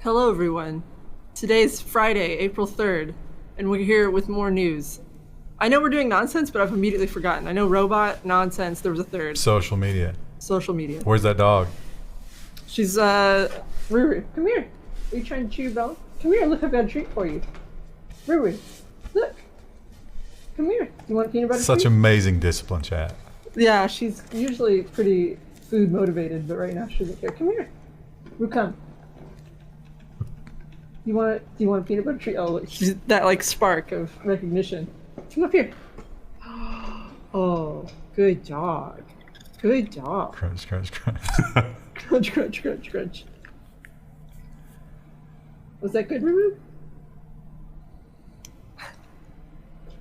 Hello, everyone. Today's Friday, April 3rd, and we're here with more news. I know we're doing nonsense, but I've immediately forgotten. I know robot, nonsense, there was a third. Social media. Social media. Where's that dog? She's, Ruru, come here. Are you trying to chew your bone? Come here, look, I've got a treat for you. Ruru, look. Come here. You want a peanut butter treat? Such amazing discipline, chat. Yeah, she's usually pretty food motivated, but right now she doesn't care. Come here. Ruru, come. Do you want a peanut butter treat? Oh, look, she's that like spark of recognition. Come up here. Oh, good dog. Good dog. Crunch, crunch, crunch. Crunch, crunch, crunch, crunch. Was that good, Ruru?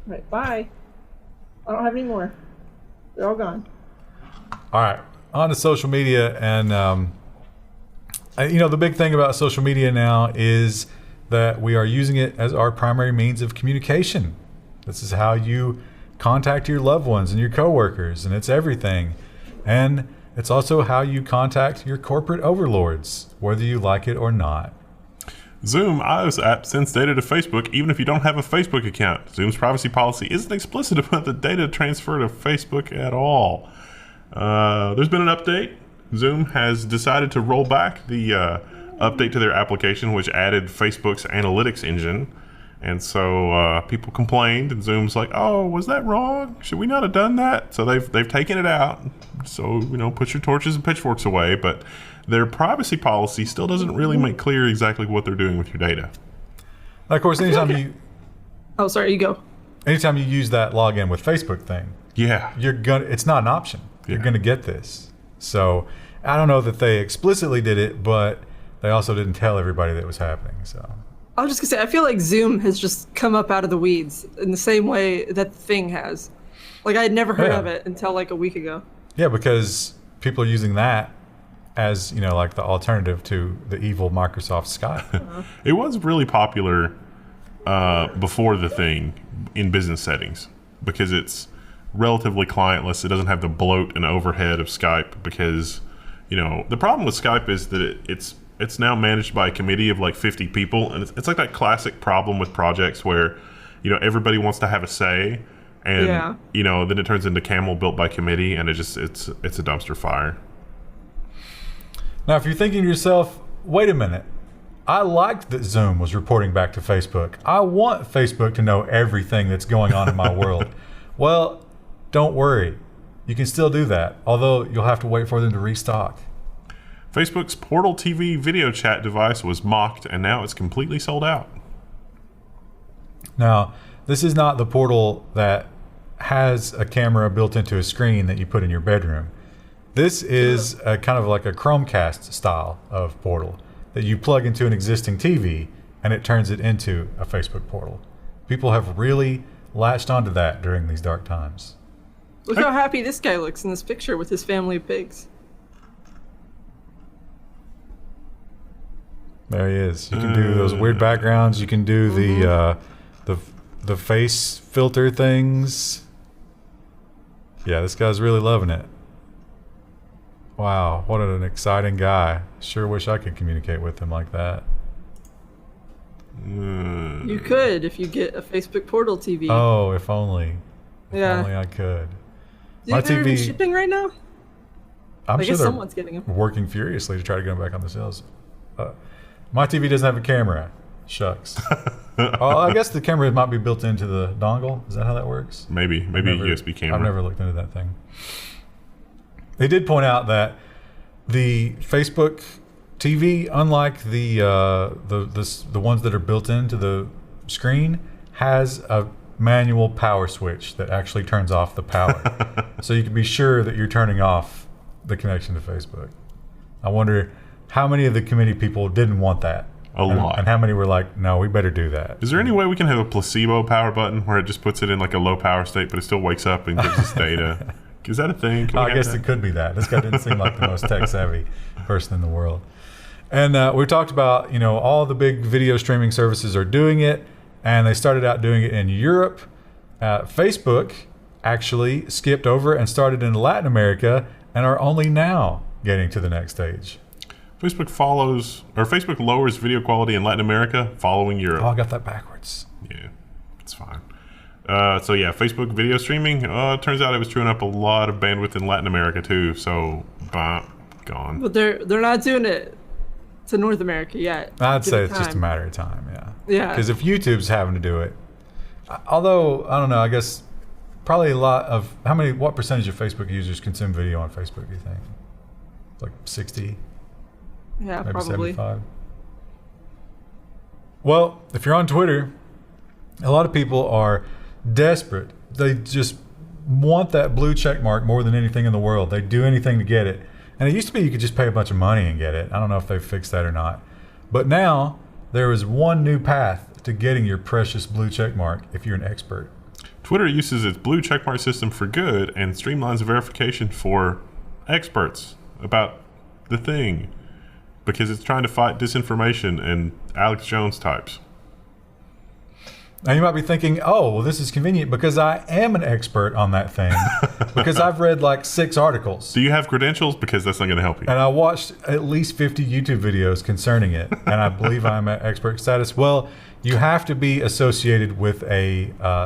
Right, bye. I don't have any more. They're all gone. All right, on to social media, and the big thing about social media now is that we are using it as our primary means of communication. This is how you contact your loved ones and your coworkers, and it's everything. And it's also how you contact your corporate overlords, whether you like it or not. Zoom iOS app sends data to Facebook even if you don't have a Facebook account. Zoom's privacy policy isn't explicit about the data transfer to Facebook at all. There's been an update. Zoom has decided to roll back the update to their application, which added Facebook's analytics engine. And so people complained, and Zoom's like, "Oh, was that wrong? Should we not have done that?" So they've taken it out. So put your torches and pitchforks away. But their privacy policy still doesn't really make clear exactly what they're doing with your data. And of course, anytime Oh, sorry, you go. anytime you use that login with Facebook thing, Yeah. it's not an option. You're Yeah. gonna get this. So I don't know that they explicitly did it, but they also didn't tell everybody that it was happening. So I was just gonna say, I feel like Zoom has just come up out of the weeds in the same way that the Thing has. Like, I had never heard Yeah. of it until like a week ago. yeah, because people are using that as like the alternative to the evil Microsoft Skype. It was really popular before the Thing in business settings because it's relatively clientless. It doesn't have the bloat and overhead of Skype because, the problem with Skype is that it's now managed by a committee of like 50 people. And it's like that classic problem with projects where, everybody wants to have a say. And, then it turns into camel built by committee, and it's a dumpster fire. Now, if you're thinking to yourself, wait a minute, I liked that Zoom was reporting back to Facebook. I want Facebook to know everything that's going on in my world. Well, don't worry. You can still do that, although you'll have to wait for them to restock. Facebook's Portal TV video chat device was mocked, and now it's completely sold out. Now, this is not the Portal that has a camera built into a screen that you put in your bedroom. This is a kind of like a Chromecast style of Portal that you plug into an existing TV and it turns it into a Facebook Portal. People have really latched onto that during these dark times. Look how happy this guy looks in this picture with his family of pigs. There he is. You can do those weird backgrounds. You can do the face filter things. Yeah, this guy's really loving it. Wow, what an exciting guy. Sure wish I could communicate with him like that. You could if you get a Facebook Portal TV. Oh, if only. If Yeah. only I could. Do you think they're even shipping right now? I'm I sure guess they're someone's getting them. working furiously to try to get them back on the sales. My TV doesn't have a camera. Shucks. Oh, I guess the camera might be built into the dongle. Is that how that works? Maybe a USB camera. I've never looked into that thing. They did point out that the Facebook TV, unlike the ones that are built into the screen, has a manual power switch that actually turns off the power. So you can be sure that you're turning off the connection to Facebook. I wonder how many of the committee people didn't want that. A lot. And how many were like, no, we better do that. Is there any way we can have a placebo power button where it just puts it in like a low power state, but it still wakes up and gives us data? Is that a thing? I guess it could be that. This guy didn't seem like the most tech-savvy person in the world. And we talked about, all the big video streaming services are doing it, and they started out doing it in Europe. Facebook actually skipped over and started in Latin America and are only now getting to the next stage. Facebook lowers video quality in Latin America following Europe. Oh, I got that backwards. Yeah, it's fine. So yeah, Facebook video streaming. It turns out it was chewing up a lot of bandwidth in Latin America too. So, gone. But they're not doing it to North America yet. I'd Give say it it's just a time. matter of time. Yeah. Yeah. Because if YouTube's having to do it, although I don't know, I guess probably a lot of what percentage of Facebook users consume video on Facebook? Do you think? Like 60. Yeah, Maybe probably. 75. Well, if you're on Twitter, a lot of people are desperate. They just want that blue check mark more than anything in the world. They do anything to get it. And it used to be you could just pay a bunch of money and get it. I don't know if they've fixed that or not. But now there is one new path to getting your precious blue check mark if you're an expert. Twitter uses its blue checkmark system for good and streamlines verification for experts about the thing, because it's trying to fight disinformation and Alex Jones types. Now you might be thinking, oh, well, this is convenient because I am an expert on that thing because I've read like 6 articles. Do you have credentials? Because that's not going to help you. And I watched at least 50 YouTube videos concerning it, and I believe I'm at expert status. Well, you have to be associated with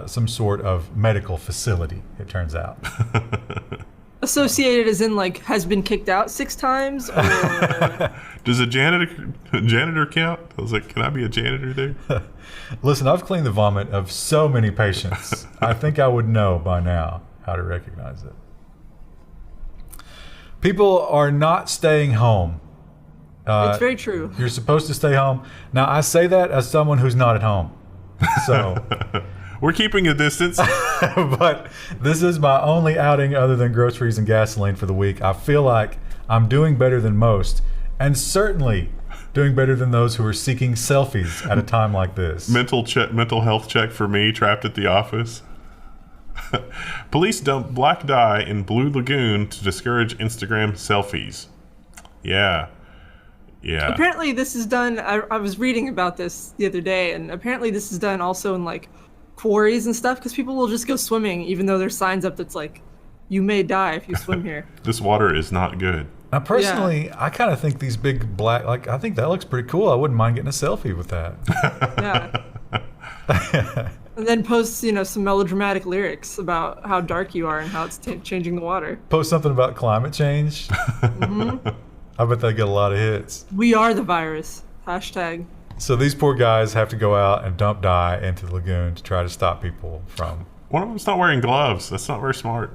some sort of medical facility, it turns out. Associated as in like has been kicked out 6 times, or Does a janitor count? I was like, can I be a janitor there? Listen, I've cleaned the vomit of so many patients. I think I would know by now how to recognize it. People are not staying home. it's very true. You're supposed to stay home. Now, I say that as someone who's not at home. So, We're keeping a distance. but this is my only outing other than groceries and gasoline for the week. I feel like I'm doing better than most, and certainly doing better than those who are seeking selfies at a time like this. Mental health check for me, trapped at the office. Police dump black dye in Blue Lagoon to discourage Instagram selfies. Yeah. Apparently this is done, I was reading about this the other day, and apparently this is done also in like quarries and stuff, because people will just go swimming even though there's signs up that's like, you may die if you swim here. This water is not good. Now, personally, I kind of think these big black, I think that looks pretty cool. I wouldn't mind getting a selfie with that. Yeah. And then post, some melodramatic lyrics about how dark you are and how it's changing the water. Post something about climate change. Mm-hmm. I bet they get a lot of hits. We are the virus. Hashtag. So these poor guys have to go out and dump dye into the lagoon to try to stop people from... One of them's not wearing gloves. That's not very smart.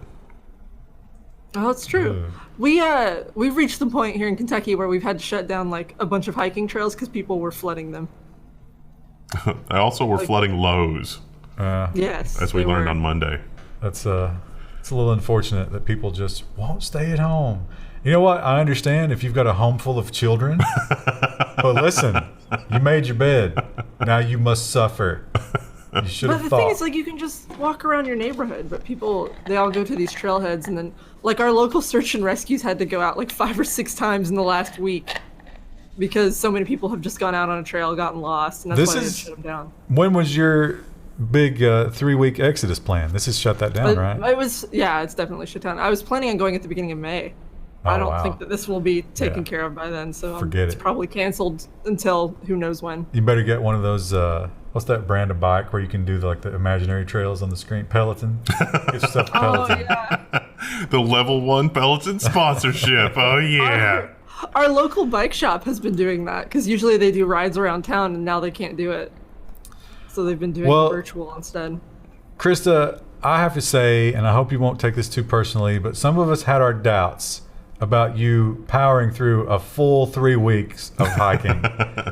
Oh, that's true. We've reached the point here in Kentucky where we've had to shut down like a bunch of hiking trails because people were flooding them. I also were flooding Lowe's, Yes. as we they learned were. on Monday. It's a little unfortunate that people just won't stay at home. You know what? I understand if you've got a home full of children. But listen, you made your bed. Now you must suffer. You should But have the thought. thing is, like, you can just walk around your neighborhood, but people, they all go to these trailheads, and then, like, our local search and rescues had to go out like 5 or 6 times in the last week because so many people have just gone out on a trail, gotten lost, and that's why they shut them down. When was your big 3-week Exodus plan? This has shut that down, right? It's definitely shut down. I was planning on going at the beginning of May. I don't think that this will be taken care of by then, so it's probably canceled until who knows when. You better get one of those, what's that brand of bike where you can do the imaginary trails on the screen? Peloton? Get yourself a Peloton. Oh, yeah. The Level 1 Peloton sponsorship. Oh, yeah. Our local bike shop has been doing that, because usually they do rides around town, and now they can't do it. So they've been doing virtual instead. Krista, I have to say, and I hope you won't take this too personally, but some of us had our doubts about you powering through a full 3 weeks of hiking.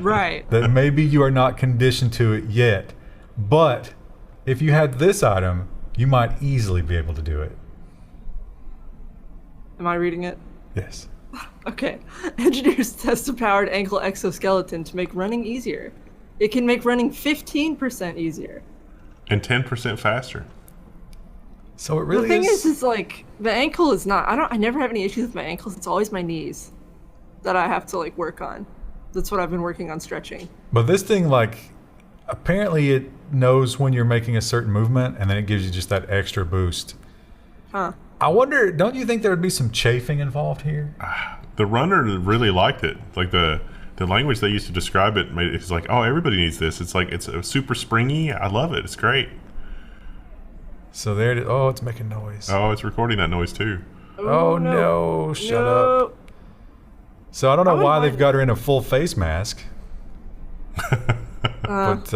Right. That maybe you are not conditioned to it yet. But if you had this item, you might easily be able to do it. Am I reading it? Yes. Okay. Engineers test a powered ankle exoskeleton to make running easier. It can make running 15% easier. And 10% faster. So it really The thing is like, the ankle is not, I never have any issues with my ankles. It's always my knees that I have to like work on. That's what I've been working on, stretching. But this thing, apparently it knows when you're making a certain movement, and then it gives you just that extra boost. Huh. I wonder, don't you think there would be some chafing involved here? The runner really liked it. Like the language they used to describe it made it's like, oh, everybody needs this. It's like it's super springy. I love it. It's great. So there it is. Oh, it's making noise. Oh, it's recording that noise too. Oh no! Shut up. So I don't know why they've got her in a full face mask. But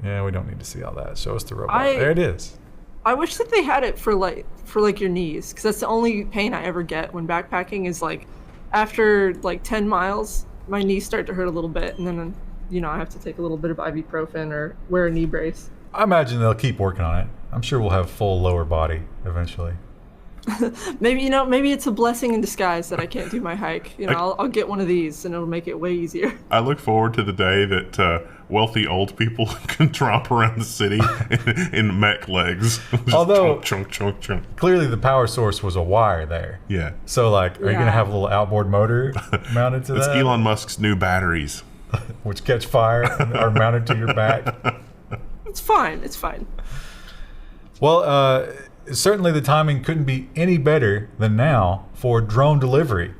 yeah, we don't need to see all that. Show us the robot. There it is. I wish that they had it for like your knees, because that's the only pain I ever get when backpacking is like after like 10 miles, my knees start to hurt a little bit, and then I have to take a little bit of ibuprofen or wear a knee brace. I imagine they'll keep working on it. I'm sure we'll have full lower body eventually. Maybe it's a blessing in disguise that I can't do my hike. I'll get one of these and it'll make it way easier. I look forward to the day that wealthy old people can tromp around the city in mech legs. Although chunk. Clearly the power source was a wire there. Yeah. So like, are you gonna have a little outboard motor mounted to It's that? Elon Musk's new batteries, which catch fire and are mounted to your back. It's fine. Well, certainly the timing couldn't be any better than now for drone delivery.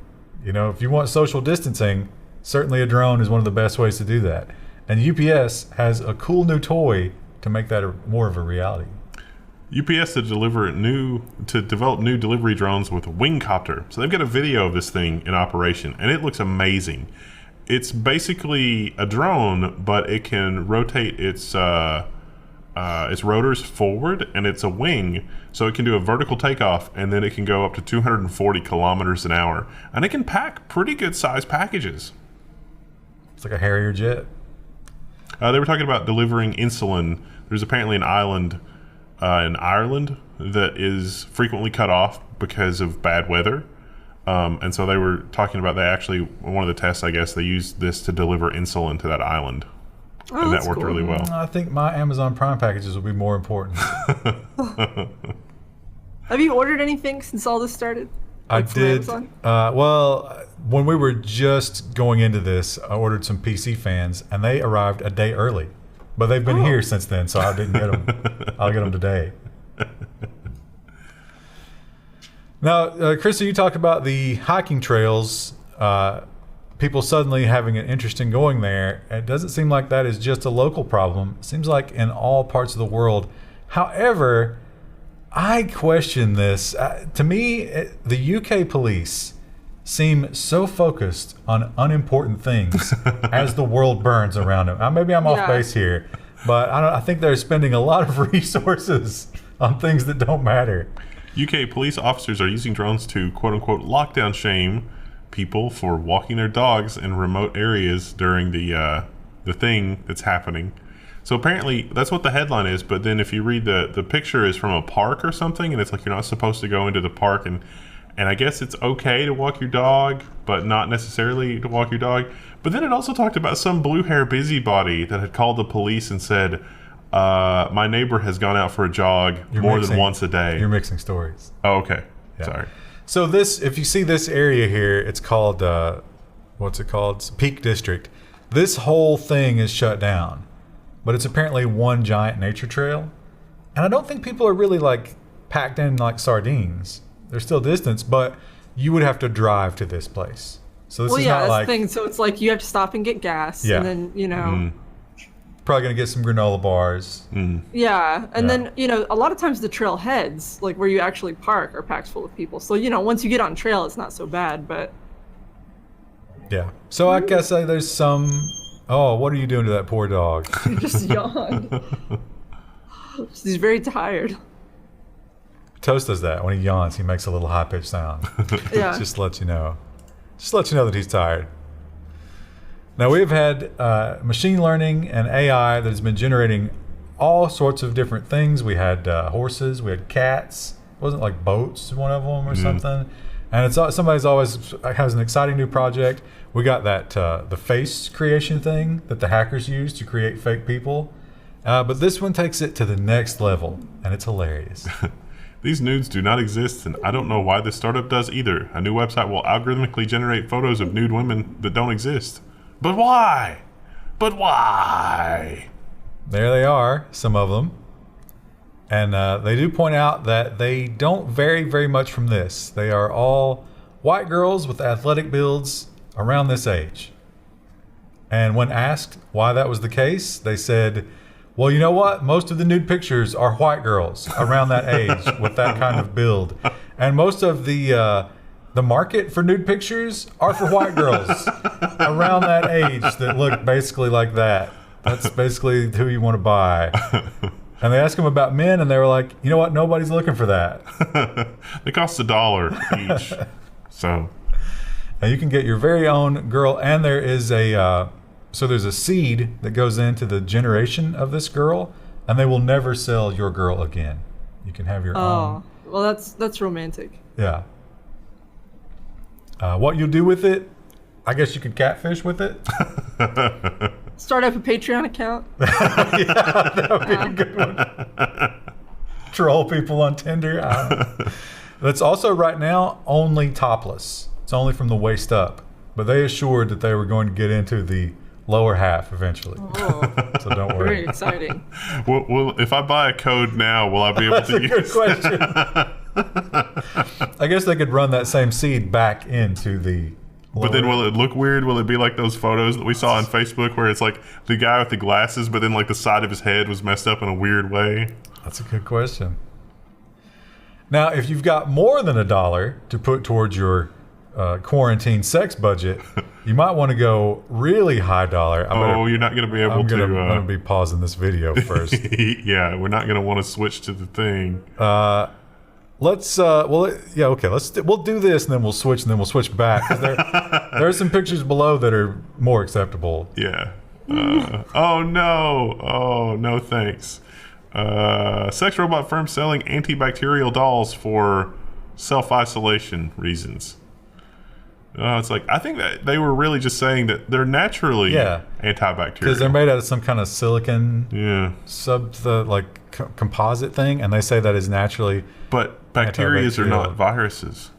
If you want social distancing, certainly a drone is one of the best ways to do that. And UPS has a cool new toy to make that more of a reality. UPS to develop new delivery drones with a wingcopter. So they've got a video of this thing in operation, and it looks amazing. It's basically a drone, but it can rotate its rotors forward, and it's a wing, so it can do a vertical takeoff, and then it can go up to 240 kilometers an hour, and it can pack pretty good sized packages. It's like a Harrier jet. They were talking about delivering insulin. There's apparently an island in Ireland that is frequently cut off because of bad weather, and so they were talking about one of the tests, I guess, they used this to deliver insulin to that island. Oh, and that worked really well. I think my Amazon Prime packages will be more important. Have you ordered anything since all this started? I did. Well, when we were just going into this, I ordered some PC fans, and they arrived a day early. But they've been here since then, so I didn't get them. I'll get them today. Now, Krista, you talked about the hiking trails. People suddenly having an interest in going there. It doesn't seem like that is just a local problem. It seems like in all parts of the world. However, I question this. To me, the UK police seem so focused on unimportant things as the world burns around them. Maybe I'm off base here, but I think they're spending a lot of resources on things that don't matter. UK police officers are using drones to quote-unquote lockdown shame people for walking their dogs in remote areas during the thing that's happening. So apparently that's what the headline is, but then if you read the picture is from a park or something, and it's like you're not supposed to go into the park, and I guess it's okay to walk your dog, but not necessarily to walk your dog. But then it also talked about some blue hair busybody that had called the police and said, my neighbor has gone out for a jog more than once a day. You're mixing stories. Oh, okay. Yeah. Sorry. So this, if you see this area here, it's called, what's it called? It's Peak District. This whole thing is shut down, but it's apparently one giant nature trail. And I don't think people are really like packed in like sardines. They're still distanced, but you would have to drive to this place. So this is not that's like... the thing. So it's like you have to stop and get gas, and then, Probably going to get some granola bars. Yeah, and then, a lot of times the trail heads, like where you actually park, are packed full of people. So, once you get on trail, it's not so bad, but... Yeah. So I guess there's some... Oh, what are you doing to that poor dog? He just yawned. He's very tired. Toast does that. When he yawns, he makes a little high-pitched sound. Yeah. Just to let you know. Just to let you know that he's tired. Now, we've had machine learning and AI that has been generating all sorts of different things. We had horses, we had cats. It wasn't like boats, one of them or something. And it's somebody's always has an exciting new project. We got that the face creation thing that the hackers use to create fake people. But this one takes it to the next level, and it's hilarious. These nudes do not exist, and I don't know why this startup does either. A new website will algorithmically generate photos of nude women that don't exist. But why? But why? There they are, some of them. And they do point out that they don't vary very much from this. They are all white girls with athletic builds around this age. And when asked why that was the case, they said, well, you know what? Most of the nude pictures are white girls around that age with that kind of build. And most of the market for nude pictures are for white girls around that age that look basically like that. That's basically who you want to buy. And they asked them about men, and they were like, you know what? Nobody's looking for that. They cost $1 each. So. And you can get your very own girl, and there is there's a seed that goes into the generation of this girl, and they will never sell your girl again. You can have your own. Oh, well, that's romantic. Yeah. What you'll do with it, I guess you could catfish with it. Start up a Patreon account. Yeah, that would be a good one. Troll people on Tinder. That's also right now only topless. It's only from the waist up. But they assured that they were going to get into the lower half eventually. Oh, so don't worry. very exciting. Well, if I buy a code now, will I be able to use Good question. I guess they could run that same seed back into the lower. But then will it look weird? Will it be like those photos that we saw on Facebook where it's like the guy with the glasses, but then like the side of his head was messed up in a weird way? That's a good question. Now, if you've got more than $1 to put towards your quarantine sex budget, you might want to go really high dollar. You're not going to be able I'm to. I'm going to be pausing this video first. Yeah, we're not going to want to switch to the thing. Let's we'll do this and then we'll switch back. 'Cause there are some pictures below that are more acceptable. Yeah. Oh no, thanks. Sex robot firm selling antibacterial dolls for self-isolation reasons. It's like, I think that they were really just saying that they're naturally antibacterial. Because they're made out of some kind of silicon composite thing, and they say that is naturally. But bacteria are not viruses.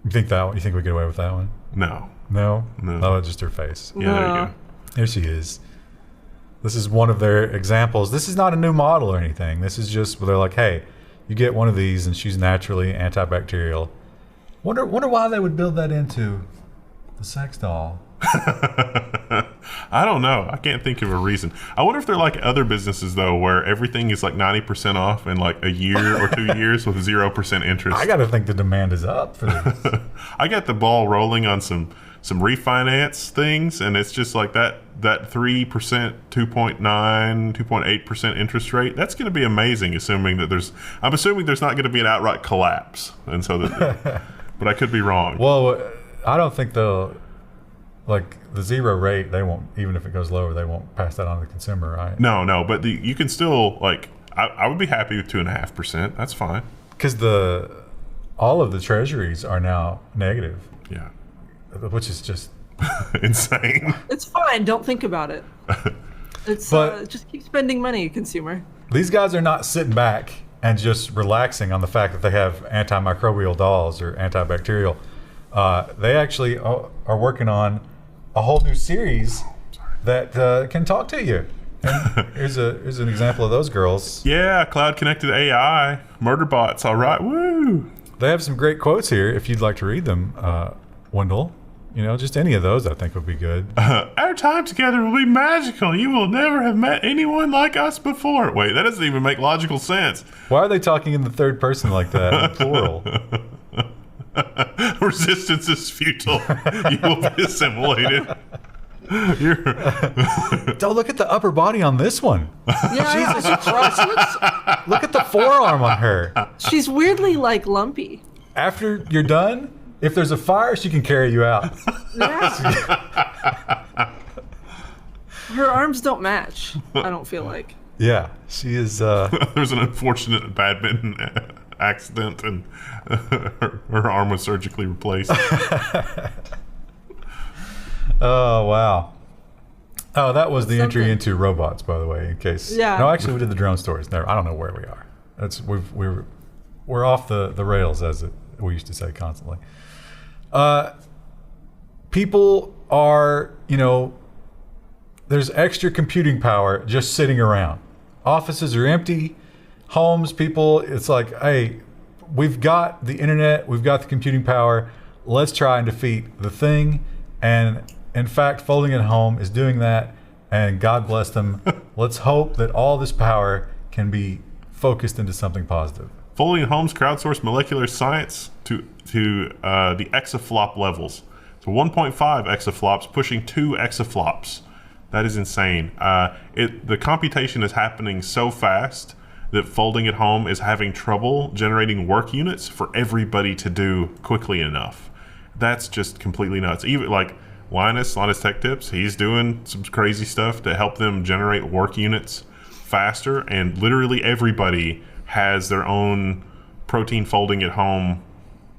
You think we get away with that one? No. No? Oh, it's just her face. Yeah, there you go. Here she is. This is one of their examples. This is not a new model or anything. This is just where they're like, hey, you get one of these, and she's naturally antibacterial. Wonder why they would build that into the sex doll. I don't know. I can't think of a reason. I wonder if they're like other businesses though, where everything is like 90% off in like a year or 2 years with 0% interest. I gotta think the demand is up for this. I got the ball rolling on some refinance things, and it's just like that 3%, 2.9, 2.8% interest rate. That's going to be amazing. I'm assuming there's not going to be an outright collapse, and so that. But I could be wrong. Well, I don't think they'll, like the zero rate, they won't, even if it goes lower, they won't pass that on to the consumer, right? No, but you can still, like, I would be happy with 2.5%. That's fine. Because all of the treasuries are now negative. Yeah. Which is just insane. It's fine. Don't think about it. Just keep spending money, consumer. These guys are not sitting back and just relaxing on the fact that they have antimicrobial dolls or antibacterial. They actually are working on a whole new series that can talk to you. And here's an example of those girls. Yeah, cloud-connected AI, murder bots. All right, woo! They have some great quotes here if you'd like to read them, Wendell. Just any of those I think would be good. Our time together will be magical. You will never have met anyone like us before. Wait, that doesn't even make logical sense. Why are they talking in the third person like that, in plural? Resistance is futile. You will be assimilated. Don't look at the upper body on this one. Yeah, Jesus Christ. Look at the forearm on her. she's weirdly like lumpy. After you're done, if there's a fire, she can carry you out. Yeah. Her arms don't match, I don't feel like. Yeah, she is. There's an unfortunate badminton accident, and her arm was surgically replaced. Oh, wow. Oh, that was the entry into robots, by the way, in case. Yeah. No, actually, we did the drone stories. No, I don't know where we are. We're off the rails, as we used to say constantly. People are, there's extra computing power just sitting around. Offices are empty. Homes, people, it's like, hey, we've got the internet, we've got the computing power. let's try and defeat the thing. And in fact, Folding at Home is doing that, and God bless them. Let's hope that all this power can be focused into something positive. Folding at Home's crowdsourced molecular science to the exaflop levels. So 1.5 exaflops pushing 2 exaflops. That is insane. The computation is happening so fast that Folding at Home is having trouble generating work units for everybody to do quickly enough. That's just completely nuts. Even like Linus Tech Tips, he's doing some crazy stuff to help them generate work units faster, and literally everybody has their own protein folding at home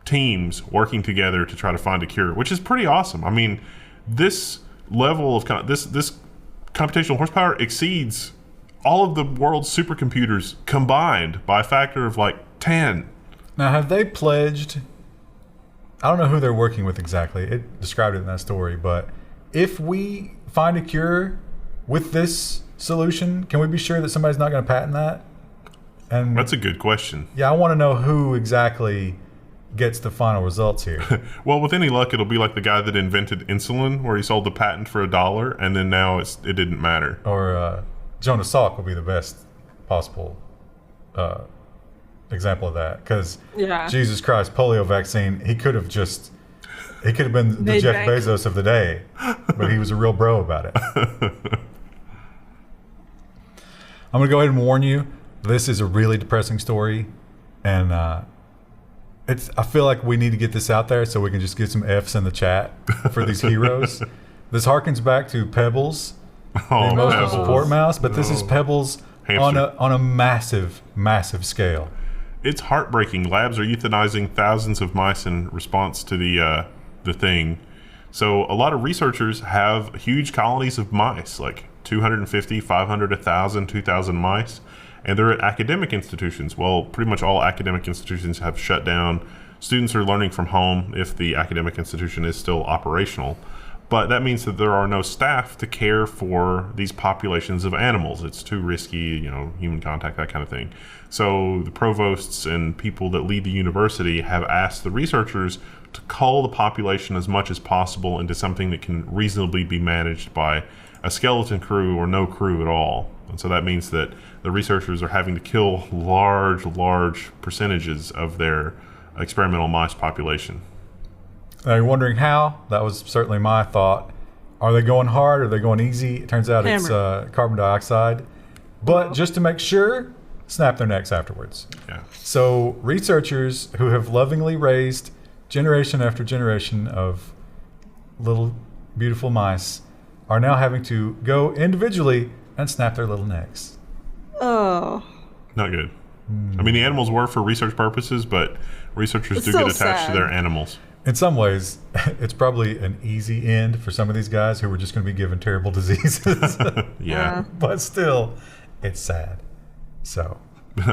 teams working together to try to find a cure, which is pretty awesome. I mean, this level of this computational horsepower exceeds all of the world's supercomputers combined by a factor of like 10. Now, have they pledged? I don't know who they're working with exactly. It described it in that story, but if we find a cure with this solution, can we be sure that somebody's not going to patent that? And That's a good question. yeah, I want to know who exactly gets the final results here. Well, with any luck, it'll be like the guy that invented insulin, where he sold the patent for $1, and then now it didn't matter. Or Jonas Salk would be the best possible example of that, because Yeah. Jesus Christ, polio vaccine, he could have been the Made Jeff bank. Bezos of the day, but he was a real bro about it. I'm going to go ahead and warn you, this is a really depressing story, and I feel like we need to get this out there so we can just get some F's in the chat for these heroes. This harkens back to Pebbles, the emotional Pebbles. support mouse, but this is Pebbles Hamster. on a massive, massive scale. It's heartbreaking. Labs are euthanizing thousands of mice in response to the thing. So a lot of researchers have huge colonies of mice, like 250, 500, 1,000, 2,000 mice, and they're at academic institutions. Well, pretty much all academic institutions have shut down. Students are learning from home if the academic institution is still operational. But that means that there are no staff to care for these populations of animals. It's too risky, human contact, that kind of thing. So the provosts and people that lead the university have asked the researchers to cull the population as much as possible into something that can reasonably be managed by a skeleton crew or no crew at all. And so that means that the researchers are having to kill large percentages of their experimental mice population. Now you're wondering how? That was certainly my thought. Are they going hard? Are they going easy? It turns out it's carbon dioxide. But just to make sure, snap their necks afterwards. Yeah. So researchers who have lovingly raised generation after generation of little beautiful mice are now having to go individually and snap their little necks. Oh. Not good. I mean, the animals were for research purposes, but researchers It's do so get attached to sad. their animals. In some ways, it's probably an easy end for some of these guys who were just going to be given terrible diseases. Yeah. But still, it's sad. So,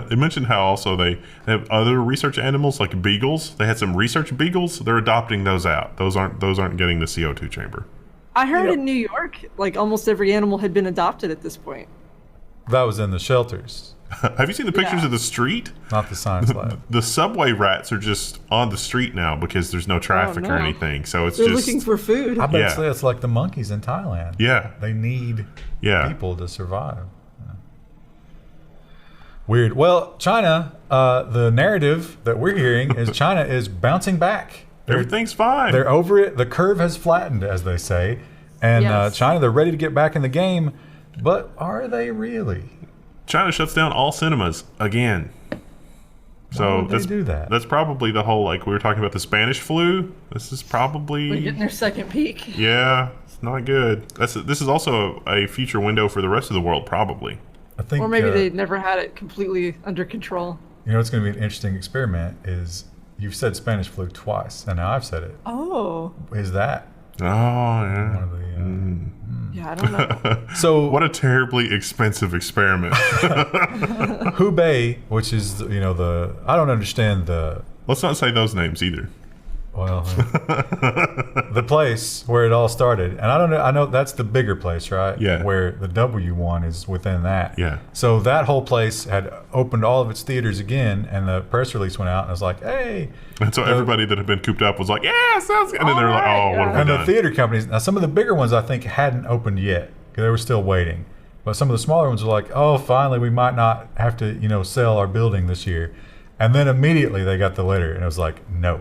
They mentioned how also they have other research animals like beagles. They had some research beagles. They're adopting those out. Those aren't getting the CO2 chamber. I heard in New York, like almost every animal had been adopted at this point. that was in the shelters, Have you seen the pictures Yeah. of the street? not the science lab. The subway rats are just on the street now because there's no traffic or no. anything. So it's They're just looking for food. I bet Yeah. it's like the monkeys in Thailand. yeah, They need yeah. people to survive. Yeah. Weird. Well, China, the narrative that we're hearing is China is bouncing back. Everything's fine. They're over it. The curve has flattened, as they say. And Yes. China, they're ready to get back in the game. But are they really? China shuts down all cinemas again. So would they do that? That's probably the whole, like we were talking about the Spanish flu. This is They're probably getting their second peak. yeah, it's not good. This is also a future window for the rest of the world, probably. I think. Or maybe they never had it completely under control. You know what's going to be an interesting experiment is you've said Spanish flu twice, and now I've said it. Oh. Is that Oh one yeah. of the? Yeah, I don't know. So What a terribly expensive experiment. Hubei, which is I don't understand the. Let's not say those names either. Well, the place where it all started, and I don't know. I know that's the bigger place, right? Yeah. Where the W1 is within that. Yeah. So that whole place had opened all of its theaters again, and the press release went out, and it was like, "Hey!" And so everybody that had been cooped up was like, "Yeah, sounds good." And then they were like, "Oh, what have we And the done?" theater companies, now some of the bigger ones I think hadn't opened yet because they were still waiting, but some of the smaller ones were like, "Oh, finally, we might not have to, sell our building this year," and then immediately they got the letter, and it was like, "No."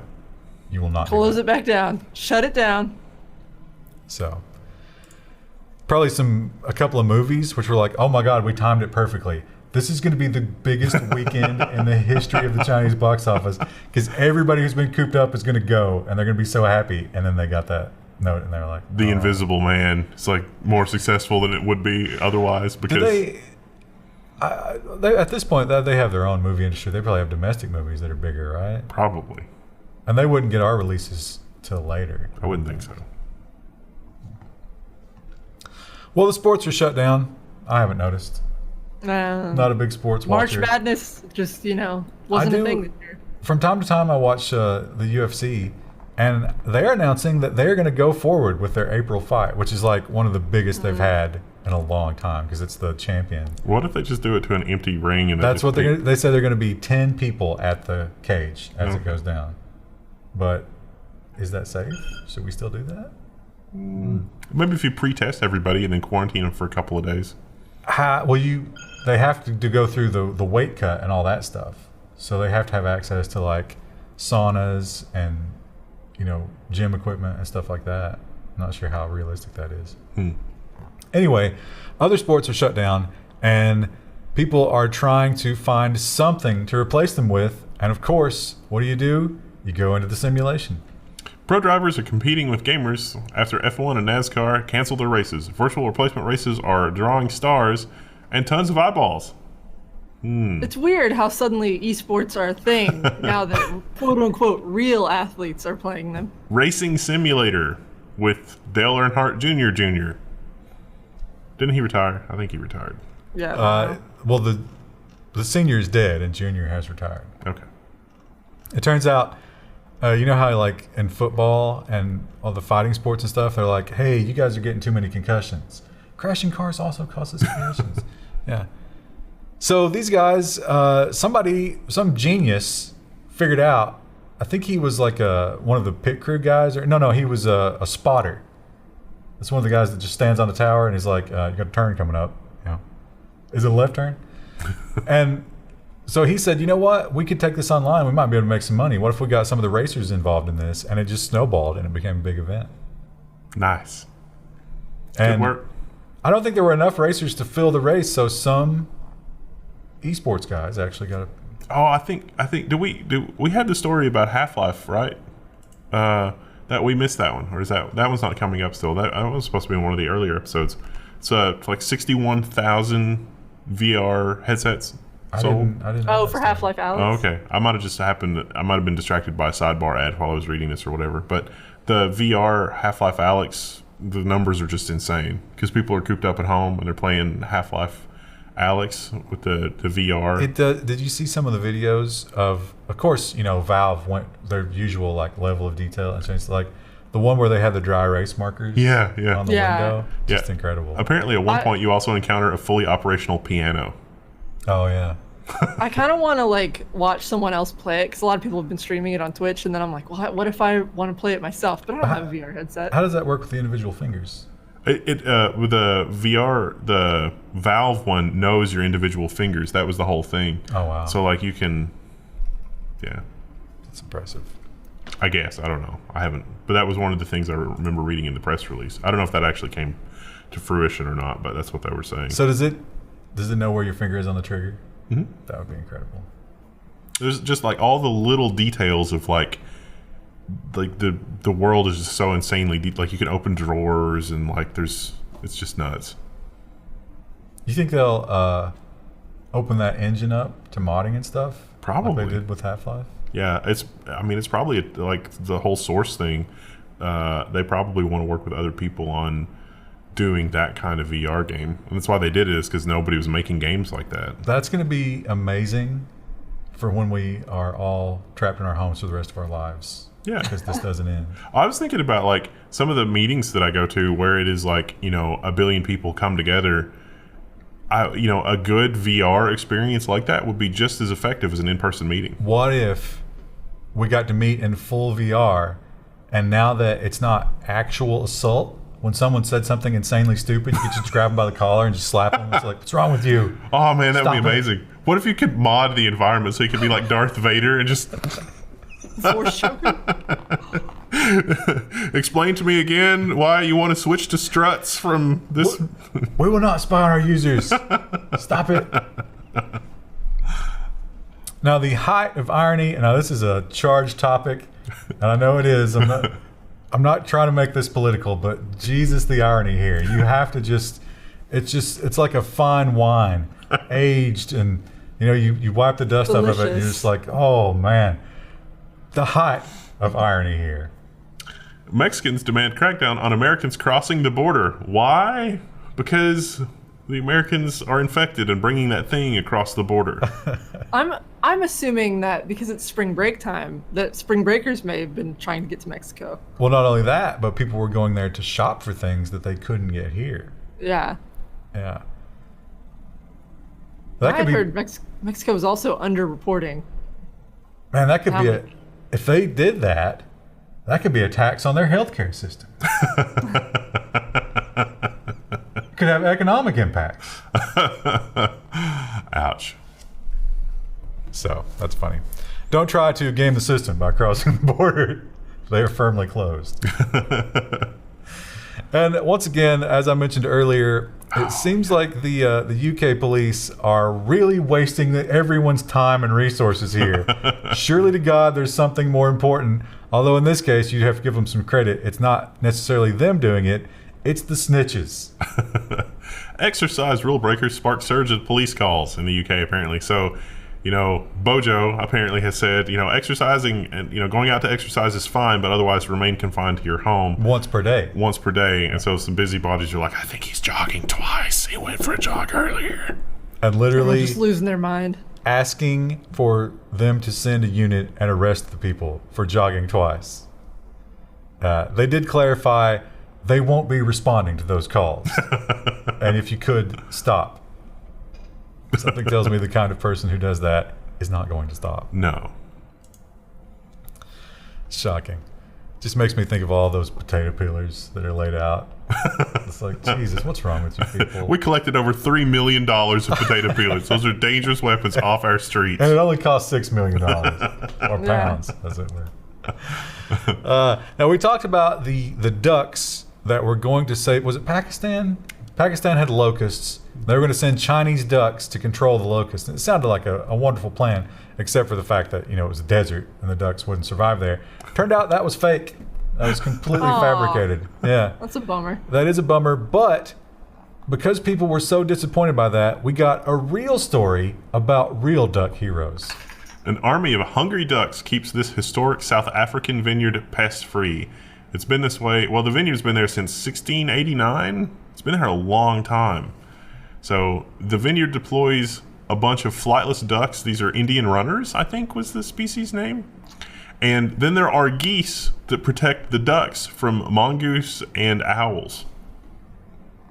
You will not Close it back down. Shut it down. So, probably a couple of movies which were like, oh my God, we timed it perfectly. This is going to be the biggest weekend in the history of the Chinese box office because everybody who's been cooped up is going to go and they're going to be so happy. And then they got that note and they were like, The Invisible Man is like more successful than it would be otherwise because they at this point they have their own movie industry. They probably have domestic movies that are bigger, right? probably. And they wouldn't get our releases till later. I wouldn't think so. Well, the sports are shut down. I haven't noticed. Not a big sports March watcher. Madness just, wasn't a thing this year. From time to time, I watch the UFC, and they're announcing that they're going to go forward with their April fight, which is like one of the biggest they've had in a long time because it's the champion. What if they just do it to an empty ring and That's what they say. They're going to be 10 people at the cage as it goes down. But is that safe? Should we still do that? Maybe if you pre-test everybody and then quarantine them for a couple of days. They have to go through the weight cut and all that stuff. So they have to have access to like saunas and gym equipment and stuff like that. I'm not sure how realistic that is. Anyway, other sports are shut down and people are trying to find something to replace them with. And of course, what do? You go into the simulation. Pro drivers are competing with gamers after F1 and NASCAR cancel their races. Virtual replacement races are drawing stars and tons of eyeballs. It's weird how suddenly esports are a thing now that quote-unquote real athletes are playing them. Racing Simulator with Dale Earnhardt Jr. Didn't he retire? I think he retired. Yeah. Well, the senior is dead and junior has retired. Okay. It turns out, you know how like in football and all the fighting sports and stuff, they're like, hey, you guys are getting too many concussions. Crashing cars also causes concussions. Yeah. So these guys, some genius figured out, I think he was like one of the pit crew guys, he was a spotter. It's one of the guys that just stands on the tower and he's like, you got a turn coming up. Is it a left turn? And so he said, you know what? We could take this online. We might be able to make some money. What if we got some of the racers involved in this? And it just snowballed and it became a big event. Nice. And Good work. I don't think there were enough racers to fill the race, so some esports guys actually got Oh, I think we had the story about Half-Life, right? That we missed that one, or is that one's not coming up still? That was supposed to be in one of the earlier episodes. It's like 61,000 VR headsets sold. I didn't know that for stuff. Half-Life Alyx. Oh, okay. I might have been distracted by a sidebar ad while I was reading this or whatever. But the VR Half-Life Alyx, the numbers are just insane because people are cooped up at home and they're playing Half-Life Alyx with the VR. Did you see some of the videos of course, Valve went their usual like level of detail and changed like the one where they had the dry erase markers on the window. Just incredible. Apparently at one point you also encounter a fully operational piano. Oh yeah. I kind of want to like watch someone else play it because a lot of people have been streaming it on Twitch, and then I'm like, well, what if I want to play it myself? But I don't have a VR headset. How does that work with the individual fingers? It with the VR, the Valve one knows your individual fingers. That was the whole thing. Oh wow. So like you can, yeah. That's impressive. I guess I don't know. I haven't, but that was one of the things I remember reading in the press release. I don't know if that actually came to fruition or not, but that's what they were saying. So does it know where your finger is on the trigger? Mm-hmm. That would be incredible. There's just like all the little details of like the world is just so insanely deep. Like you can open drawers and like it's just nuts. You think they'll open that engine up to modding and stuff? Probably. Like they did with Half-Life? Yeah, it's probably like the whole source thing. They probably want to work with other people on doing that kind of VR game. And that's why they did it, is because nobody was making games like that. That's going to be amazing for when we are all trapped in our homes for the rest of our lives. Yeah. Because this doesn't end. I was thinking about like some of the meetings that I go to where it is like, you know, a billion people come together. You know, a good VR experience like that would be just as effective as an in-person meeting. What if we got to meet in full VR, and now that it's not actual assault, when someone said something insanely stupid, you could just grab them by the collar and just slap them. It's like, what's wrong with you? Oh man, that would be Stop it. amazing. What if you could mod the environment so you could be like Darth Vader and just Force choker. explain to me again why you want to switch to struts from this? We will not spy on our users. Stop it. Now, the height of irony, and now this is a charged topic, and I know it is. I'm not trying to make this political, but Jesus, the irony here. You have to it's like a fine wine, aged, and you know, you wipe the dust off of it, and you're just like, oh man. The height of irony here. Mexicans demand crackdown on Americans crossing the border. Why? Because the Americans are infected and bringing that thing across the border. I'm assuming that because it's spring break time, that spring breakers may have been trying to get to Mexico. Well, not only that, but people were going there to shop for things that they couldn't get here. Yeah. Yeah. I heard Mexico was also underreporting. Man, that could be if they did that, that could be a tax on their healthcare system. Could have economic impacts. Ouch. So, that's funny. Don't try to game the system by crossing the border. They are firmly closed. And once again, as I mentioned earlier, it seems like the UK police are really wasting everyone's time and resources here. Surely to God, there's something more important. Although in this case, you have to give them some credit. It's not necessarily them doing it. It's the snitches. Exercise rule breakers spark surge of police calls in the UK, apparently. So, you know, Bojo apparently has said, you know, exercising and, you know, going out to exercise is fine, but otherwise remain confined to your home. Once per day. And so some busybodies are like, I think he's jogging twice. He went for a jog earlier. And They're literally just losing their mind. asking for them to send a unit and arrest the people for jogging twice. They did clarify they won't be responding to those calls. And if you could, stop. Something tells me the kind of person who does that is not going to stop. No. Shocking. Just makes me think of all those potato peelers that are laid out. It's like, Jesus, what's wrong with you people? We collected over $3 million of potato peelers. Those are dangerous weapons off our streets. And it only cost $6 million. Or pounds, as it were. Now, we talked about the ducks that were going to save, was it Pakistan? Pakistan had locusts. They were going to send Chinese ducks to control the locusts. And it sounded like a wonderful plan, except for the fact that, you know, it was a desert and the ducks wouldn't survive there. Turned out that was fake. That was completely fabricated. Yeah. That's a bummer. That is a bummer, but because people were so disappointed by that, we got a real story about real duck heroes. An army of hungry ducks keeps this historic South African vineyard pest-free. It's been this way, well, the vineyard's been there since 1689. It's been there a long time. So the vineyard deploys a bunch of flightless ducks. These are Indian runners, I think was the species name. And then there are geese that protect the ducks from mongoose and owls.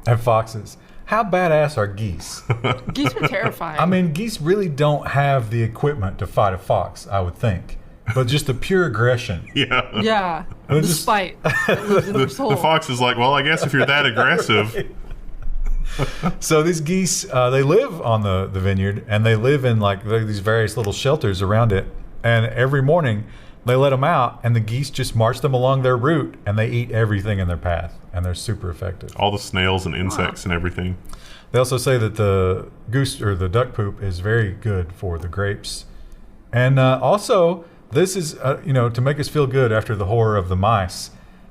And foxes. How badass are geese? Geese are terrifying. I mean, geese really don't have the equipment to fight a fox, I would think. But just the pure aggression. Yeah. Yeah. They're The just- spite that lives in their soul. The fox is like, well, I guess if you're that aggressive. So these geese, they live on the vineyard, and they live in like these various little shelters around it. And every morning, they let them out, and the geese just march them along their route, and they eat everything in their path, and they're super effective. All the snails and insects and everything. They also say that the goose or the duck poop is very good for the grapes, and also this is to make us feel good after the horror of the mice.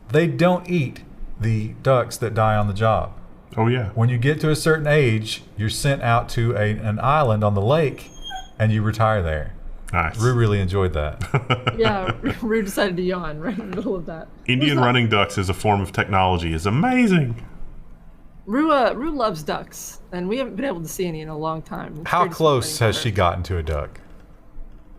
They don't eat the ducks that die on the job. Oh, yeah. When you get to a certain age, you're sent out to an island on the lake, and you retire there. Nice. Rue really enjoyed that. Yeah, Rue decided to yawn right in the middle of that. Indian running ducks as a form of technology is amazing. Rue loves ducks, and we haven't been able to see any in a long time. It's How very close disappointing has for she her. gotten to a duck?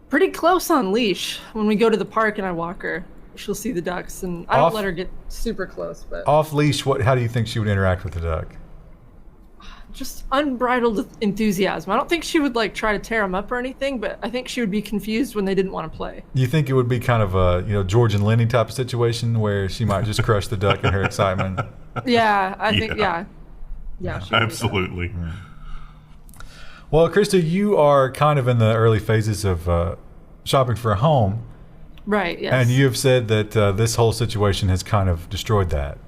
Pretty close on leash. When we go to the park and I walk her, she'll see the ducks, and I Off- don't let her get super close, but Off leash, how do you think she would interact with the duck? just unbridled enthusiasm. I don't think she would like try to tear them up or anything, but I think she would be confused when they didn't want to play. You think it would be kind of a George and Lenny type of situation where she might just crush the duck in her excitement? Yeah, I think Yeah. yeah. She would do that. Absolutely. Well, Krista, you are kind of in the early phases of shopping for a home, Right. Yes. and you have said that this whole situation has kind of destroyed that.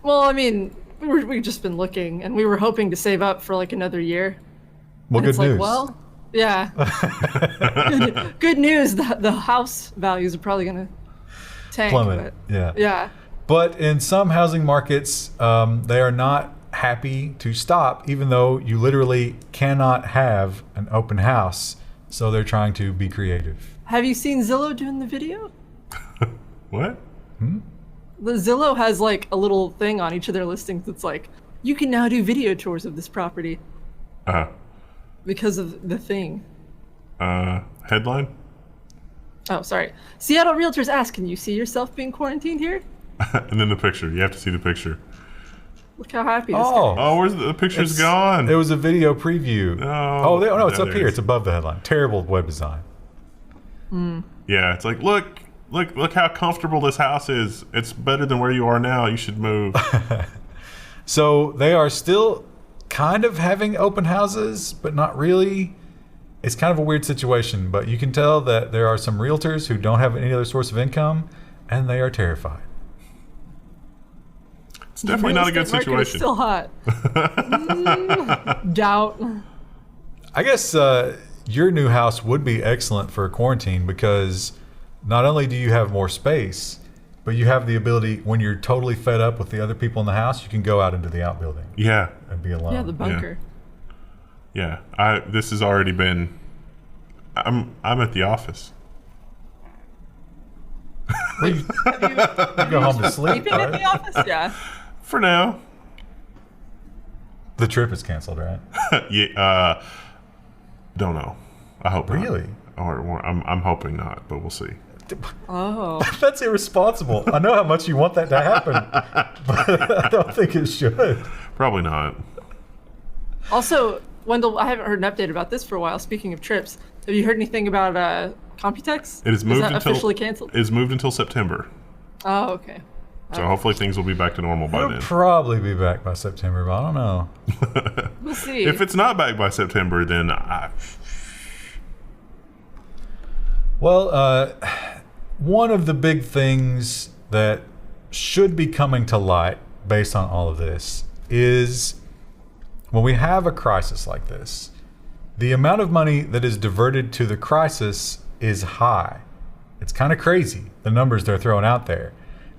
Well, I mean, we've just been looking, and we were hoping to save up for like another year. Well, And good it's news. like, well, yeah. good news. The house values are probably gonna tank. Plummet. But, Yeah. yeah. But in some housing markets, they are not happy to stop, even though you literally cannot have an open house. So they're trying to be creative. Have you seen Zillow doing the video? What? The Zillow has like a little thing on each of their listings that's like, you can now do video tours of this property because of the thing. Headline? Oh, sorry. Seattle realtors ask, can you see yourself being quarantined here? And then the picture. You have to see the picture. Look how happy this Oh. guy is. Oh, where's the picture's gone? It was a video preview. No. No, it's There up it here. is. It's above the headline. Terrible web design. Yeah, it's like, look how comfortable this house is. It's better than where you are now. You should move. So they are still kind of having open houses, but not really. It's kind of a weird situation, but you can tell that there are some realtors who don't have any other source of income, and they are terrified. It's definitely not a good The real estate market is situation. still hot. Doubt. I guess your new house would be excellent for a quarantine because not only do you have more space, but you have the ability, when you're totally fed up with the other people in the house, you can go out into the outbuilding Yeah. and be alone. Yeah, the bunker. Yeah. This has already been. I'm at the office. You go home to sleep, Sleeping at the right? office? Yeah. For now. The trip is canceled, right? Yeah. Don't know. I hope not. Really? Or I'm hoping not, but we'll see. Oh. That's irresponsible. I know how much you want that to happen, but I don't think it should. Probably not. Also, Wendell, I haven't heard an update about this for a while. Speaking of trips, have you heard anything about Computex? It is moved that until officially canceled? It's moved until September. Oh, okay. So hopefully things will be back to normal by It'll then. probably be back by September, but I don't know. We'll see. If it's not back by September, then Well, one of the big things that should be coming to light based on all of this is when we have a crisis like this, the amount of money that is diverted to the crisis is high. It's kind of crazy, the numbers they're throwing out there.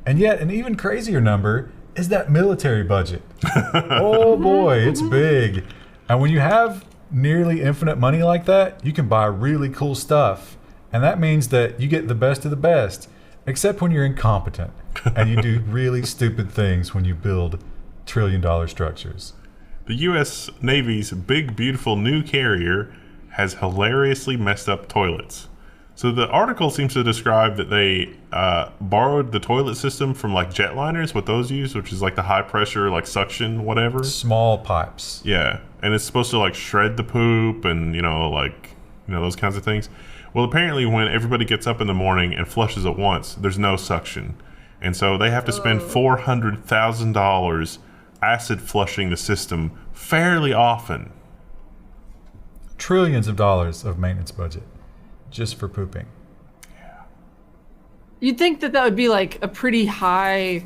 And yet, an even crazier number is that military budget. Oh boy, it's big. And when you have nearly infinite money like that, you can buy really cool stuff. And that means that you get the best of the best, except when you're incompetent and you do really stupid things when you build trillion-dollar structures. the U.S. Navy's big, beautiful new carrier has hilariously messed up toilets. So the article seems to describe that they borrowed the toilet system from like jetliners, what those use, which is like the high pressure, like suction, whatever. Small pipes. Yeah, and it's supposed to like shred the poop and those kinds of things. Well, apparently when everybody gets up in the morning and flushes at once, there's no suction, and so they have to spend $400,000 acid flushing the system fairly often. Trillions of dollars of maintenance budget just for pooping. You'd think that would be like a pretty high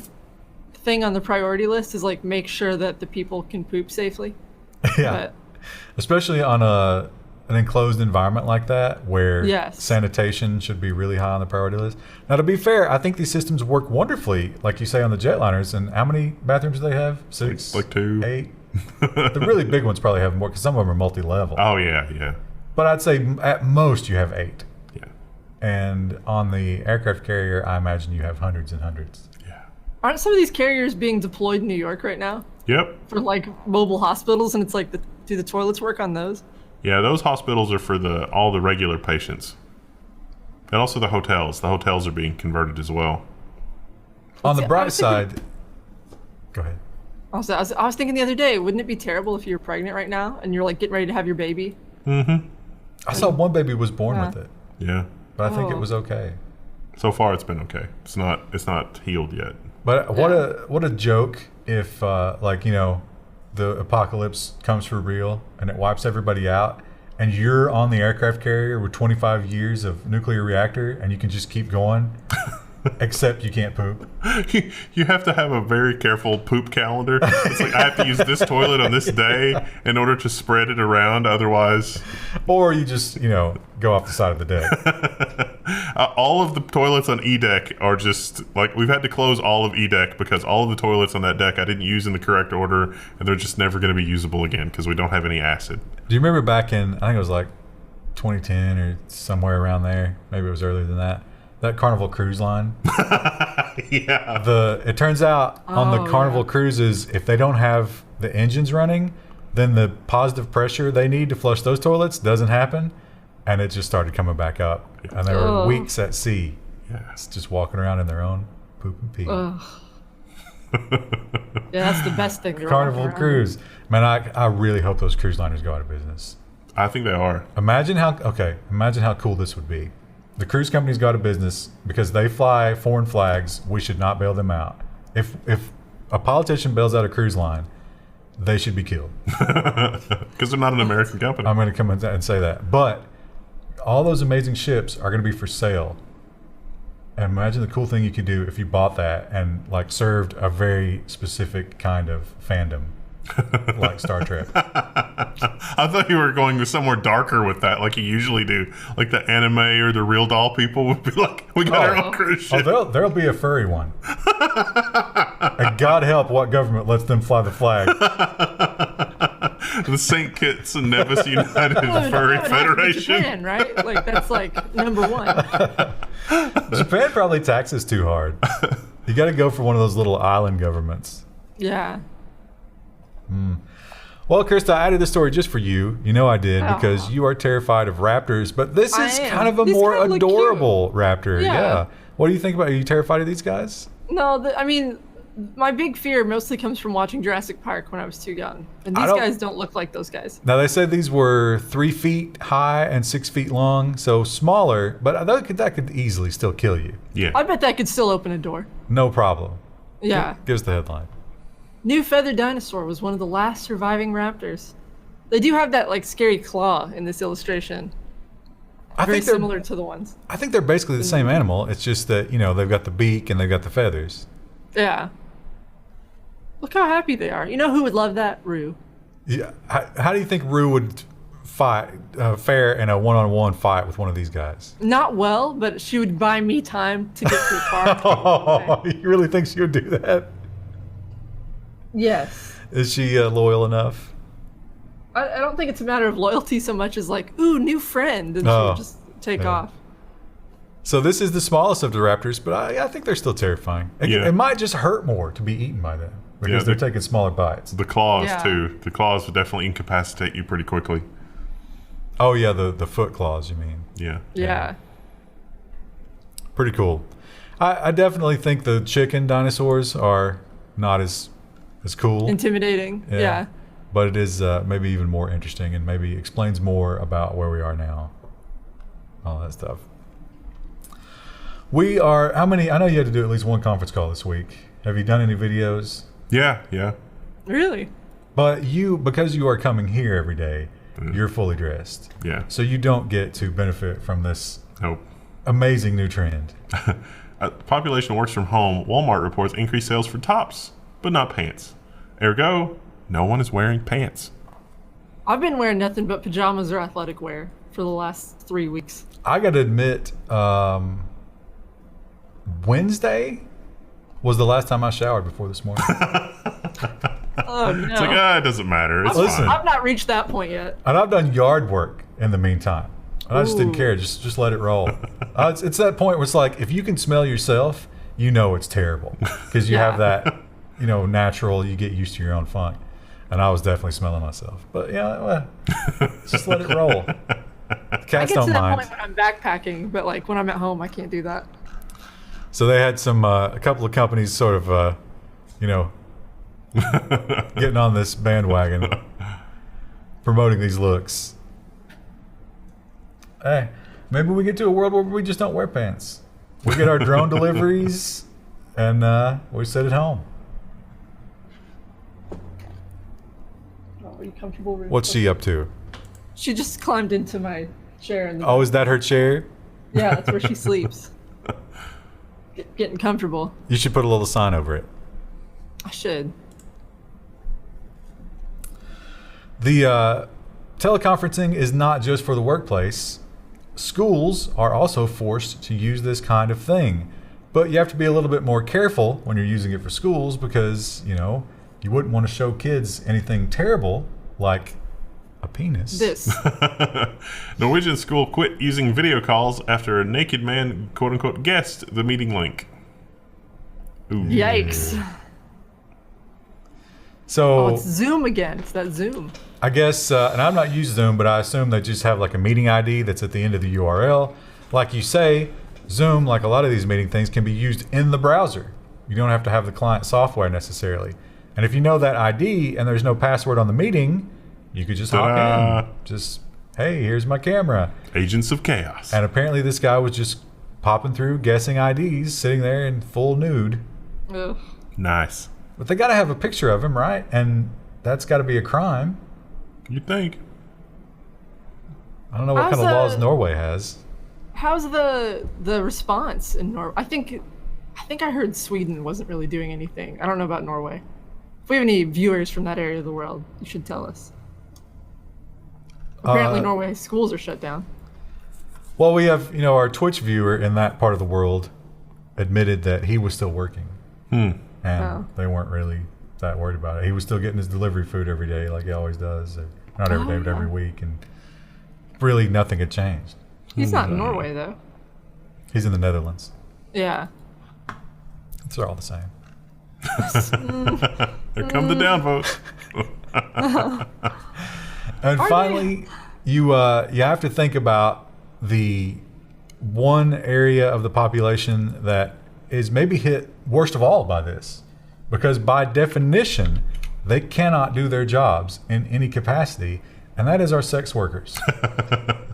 thing on the priority list, is like make sure that the people can poop safely. Yeah. But Especially on an enclosed environment like that where Yes. sanitation should be really high on the priority list. Now, to be fair, I think these systems work wonderfully, like you say, on the jetliners. And how many bathrooms do they have? 6? Like 2. 8? The really big ones probably have more because some of them are multi-level. Oh yeah. But I'd say at most you have 8. Yeah. And on the aircraft carrier, I imagine you have hundreds and hundreds. Yeah. aren't some of these carriers being deployed in New York right now Yep. for like mobile hospitals? And it's like, do the toilets work on those? Yeah, those hospitals are for all the regular patients. And also the hotels. The hotels are being converted as well. On the See, I bright was thinking- side, go ahead. Also, I was thinking the other day, wouldn't it be terrible if you're pregnant right now and you're like getting ready to have your baby? I saw one baby was born Yeah. with it, Yeah. but I think it Oh. was okay. So far, it's been okay. It's not healed yet. But what a joke if the apocalypse comes for real and it wipes everybody out, and you're on the aircraft carrier with 25 years of nuclear reactor and you can just keep going, except you can't poop. You have to have a very careful poop calendar. It's like I have to use this toilet on this day in order to spread it around. Otherwise, Or you just go off the side of the deck. all of the toilets on E deck are just like we've had to close all of E deck because all of the toilets on that deck I didn't use in the correct order, and they're just never going to be usable again because we don't have any acid. Do you remember back in, I think it was like 2010 or somewhere around there, maybe it was earlier than that, that Carnival Cruise Line? Yeah. It turns out on the Carnival cruises, if they don't have the engines running, then the positive pressure they need to flush those toilets doesn't happen, and it just started coming back up. And they were Ugh. weeks at sea. Yeah. It's just walking around in their own poop and pee. Ugh. Yeah, that's the best thing. they're Carnival walking around. Cruise. Man, I really hope those cruise liners go out of business. I think they are. Imagine how cool this would be. The cruise companies go out of business because they fly foreign flags. We should not bail them out. If a politician bails out a cruise line, they should be killed. Because they're not an American company. I'm going to come in and say that. But all those amazing ships are going to be for sale. And imagine the cool thing you could do if you bought that and like served a very specific kind of fandom, like Star Trek. I thought you were going somewhere darker with that, like you usually do. Like the anime or the real doll people would be like, "We got our own cruise ship." There'll be a furry one. And God help what government lets them fly the flag. The St. Kitts and Nevis United That Furry would have to be Federation. Japan, right? Like that's like number one. Japan probably taxes too hard. You got to go for one of those little island governments. Yeah. Well, Krista, I added this story just for you. You know I did, because Aw. you are terrified of raptors. But this I is am. kind of a These more kind of look adorable raptor. Yeah. What do you think about? Are you terrified of these guys? No, I mean, my big fear mostly comes from watching Jurassic Park when I was too young. And I these don't- guys don't look like those guys. Now they said these were 3 feet high and 6 feet long, so smaller. But that could easily still kill you. Yeah. I bet that could still open a door. No problem. Yeah. Give us the headline. New feathered dinosaur was one of the last surviving raptors. They do have that like scary claw in this illustration. I Very think they're similar to the ones. I think they're basically the same animal. It's just that they've got the beak and they've got the feathers. Yeah. Look how happy they are. You know who would love that? Rue. Yeah. How do you think Rue would fare in a one-on-one fight with one of these guys? Not well, but she would buy me time to get to the car. Oh, you really think she would do that? Yes. Is she loyal enough? I don't think it's a matter of loyalty so much as like, ooh, new friend, and Oh, she'll just take yeah. off. So this is the smallest of the raptors, but I think they're still terrifying. Yeah. It might just hurt more to be eaten by them because Yeah, they're they- taking smaller bites. The claws, Yeah. too. The claws would definitely incapacitate you pretty quickly. Oh yeah, the foot claws, you mean? Yeah. Yeah. Pretty cool. I definitely think the chicken dinosaurs are not as cool. Intimidating. Yeah. But it is maybe even more interesting and maybe explains more about where we are now. All that stuff. We are, how many, I know you had to do at least one conference call this week. Have you done any videos? Yeah, yeah. Really? But because you are coming here every day, you're fully dressed. Yeah. So you don't get to benefit from this Nope. amazing new trend. Population works from home. Walmart reports increased sales for tops, but not pants. Ergo, no one is wearing pants. I've been wearing nothing but pajamas or athletic wear for the last 3 weeks. I got to admit, Wednesday was the last time I showered before this morning. Oh no. It's like, it doesn't matter. It's Listen. fine. I've not reached that point yet. And I've done yard work in the meantime. And I just didn't Ooh. care. Just let it roll. It's that point where it's like, if you can smell yourself, you know it's terrible. Because you Yeah. have that, natural, you get used to your own funk. And I was definitely smelling myself. But yeah, well, just let it roll. I Cats get don't to that mind. point when I'm backpacking, but like when I'm at home, I can't do that. So they had a couple of companies sort of, getting on this bandwagon, promoting these looks. Hey, maybe we get to a world where we just don't wear pants. We get our drone deliveries, and we sit at home. Oh, are you comfortable? Ruth? What's she up to? She just climbed into my chair. Oh, is that her chair? Yeah, that's where she sleeps. Getting comfortable. You should put a little sign over it. I should. The teleconferencing is not just for the workplace. Schools are also forced to use this kind of thing. But you have to be a little bit more careful when you're using it for schools because, you wouldn't want to show kids anything terrible like a penis. This. Norwegian school quit using video calls after a naked man, quote unquote, guessed the meeting link. Ooh. Yikes. So Oh, it's Zoom again. It's that Zoom. I guess, and I've not used Zoom, but I assume they just have like a meeting ID that's at the end of the URL. Like you say, Zoom, like a lot of these meeting things, can be used in the browser. You don't have to have the client software necessarily. And if you know that ID and there's no password on the meeting, you could just hop in. Just, hey, here's my camera. Agents of Chaos. And apparently this guy was just popping through, guessing IDs, sitting there in full nude. Ugh. Nice. But they got to have a picture of him, right? And that's got to be a crime. You'd think. I don't know what How's kind of laws the- Norway has. How's the response in Norway? I think I heard Sweden wasn't really doing anything. I don't know about Norway. If we have any viewers from that area of the world, you should tell us. Apparently, Norway schools are shut down. Well, we have, our Twitch viewer in that part of the world admitted that he was still working. And they weren't really that worried about it. He was still getting his delivery food every day like he always does. Or not every day, but every week. And really nothing had changed. He's not in Norway, though. He's in the Netherlands. Yeah. They're all the same. There come the downvotes. And Are finally, you have to think about the one area of the population that is maybe hit worst of all by this. Because by definition, they cannot do their jobs in any capacity, and that is our sex workers.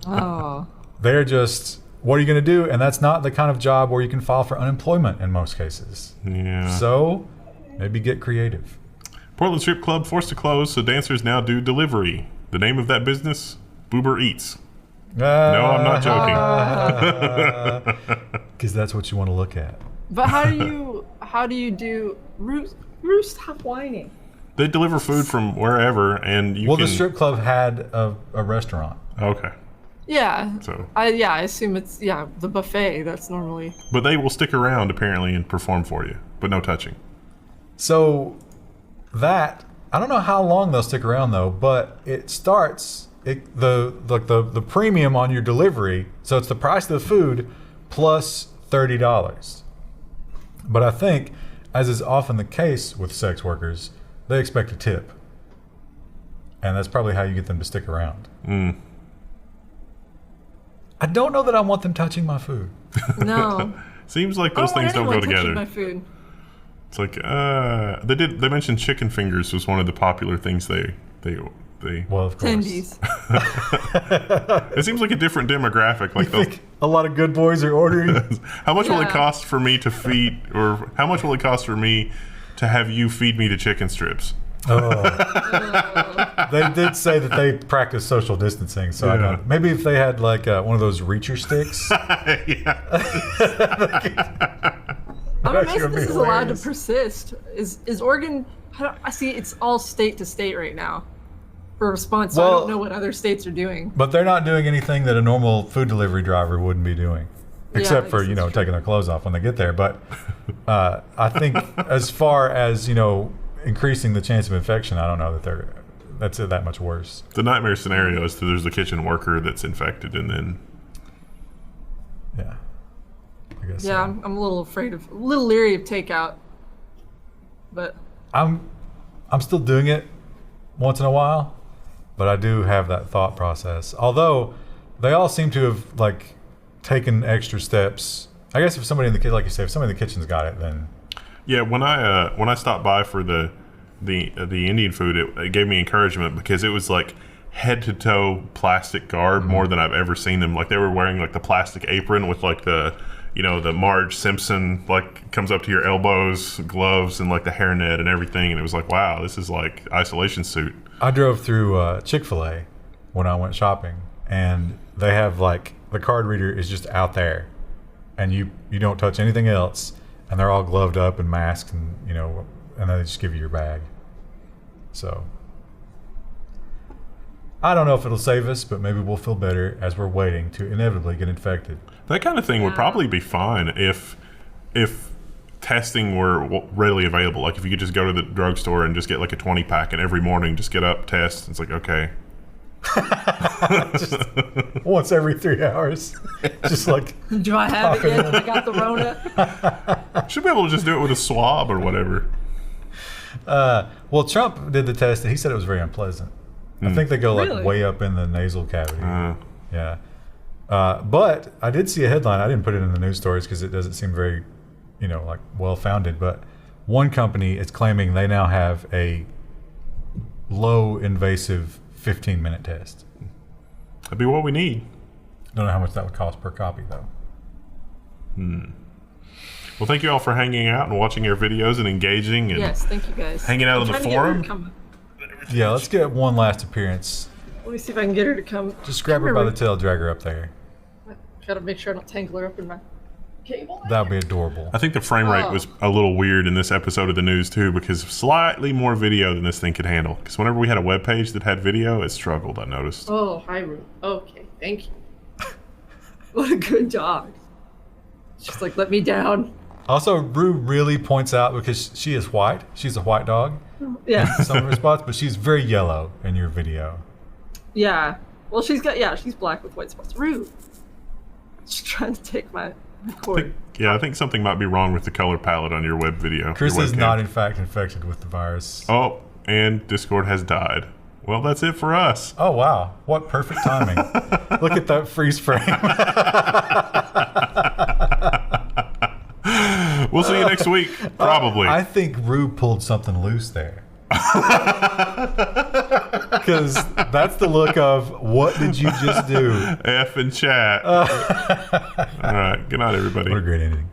Oh. They're just, what are you going to do? And that's not the kind of job where you can file for unemployment in most cases. Yeah. So, maybe get creative. Portland Strip Club forced to close, so dancers now do delivery. The name of that business? Boober Eats. No, I'm not joking. Because that's what you want to look at. But how do you do Roost, stop whining. They deliver food from wherever, and you Well, can... the strip club had a restaurant. Okay. Yeah. So. I assume it's the buffet that's normally. But they will stick around, apparently, and perform for you. But no touching. So that, I don't know how long they'll stick around though, but it starts the premium on your delivery, so it's the price of the food plus $30. But I think, as is often the case with sex workers, they expect a tip. And that's probably how you get them to stick around. I don't know that I want them touching my food. No. Seems like I those want things don't go anyone touching together. my food. It's like they mentioned chicken fingers was one of the popular things they Well, of course. Tendies. It seems like a different demographic. Like I think a lot of good boys are ordering. how much will it Yeah. cost for me to feed, or how much will it cost for me to have you feed me the chicken strips? They did say that they practice social distancing, so I Yeah. don't. Maybe if they had like one of those reacher sticks. I'm That amazed should this be is allowed to hilarious. persist. Is Oregon? I see it's all state to state right now for response. So I Well- don't know what other states are doing. But they're not doing anything that a normal food delivery driver wouldn't be doing, except I for guess that's true. taking their clothes off when they get there. But I think as far as increasing the chance of infection, I don't know that that's that much worse. The nightmare scenario is that there's a kitchen worker that's infected, and then Yeah, I guess. Yeah, so. I'm a little leery of takeout. But I'm still doing it once in a while, but I do have that thought process. Although they all seem to have like taken extra steps. I guess if somebody in the kitchen, like you say, if somebody in the kitchen's got it, then Yeah, when I stopped by for the Indian food, it gave me encouragement because it was like head to toe plastic garb more than I've ever seen them. Like they were wearing like the plastic apron with like the the Marge Simpson like comes up to your elbows, gloves, and like the hairnet and everything. And it was like, wow, this is like isolation suit. I drove through Chick-fil-A when I went shopping, and they have like the card reader is just out there, and you don't touch anything else, and they're all gloved up and masked, and and they just give you your bag. So I don't know if it'll save us, but maybe we'll feel better as we're waiting to inevitably get infected. That kind of thing would probably be fine if testing were readily available. Like if you could just go to the drugstore and just get like a 20-pack, and every morning just get up, test. It's like, okay. Just once every 3 hours. Just like, do I have it yet? I got the Rona. Should be able to just do it with a swab or whatever. Well, Trump did the test, and he said it was very unpleasant. I think they go like Really? way up in the nasal cavity. Yeah. But I did see a headline. I didn't put it in the news stories because it doesn't seem very, like well-founded. But one company is claiming they now have a low-invasive 15-minute test. That'd be what we need. Don't know how much that would cost per copy, though. Well, thank you all for hanging out and watching our videos and engaging and Yes, thank you guys. hanging out on the I'm trying to get her to forum. come. Yeah, let's get one last appearance. Let me see if I can get her to come. Just grab her by the tail, drag her up there. Gotta make sure I don't tangle her up in my cable. That would be adorable. I think the frame rate was a little weird in this episode of the news too, because slightly more video than this thing could handle. Because whenever we had a web page that had video, it struggled. I noticed. Oh, hi, Rue. Okay, thank you. What a good dog. She's like, let me down. Also, Rue really points out, because she is white. She's a white dog Yeah. in some of her spots, but she's very yellow in your video. Yeah. Well, she's black with white spots. Rue. She's trying to take my cord. I think something might be wrong with the color palette on your web video. Chris your is webcam. not, in fact, infected with the virus. Oh, and Discord has died. Well, that's it for us. Oh, wow. What perfect timing. Look at that freeze frame. We'll see you next week, probably. I think Rue pulled something loose there. Because that's the look of, what did you just do? F in chat. All right. Good night, everybody. What a great ending.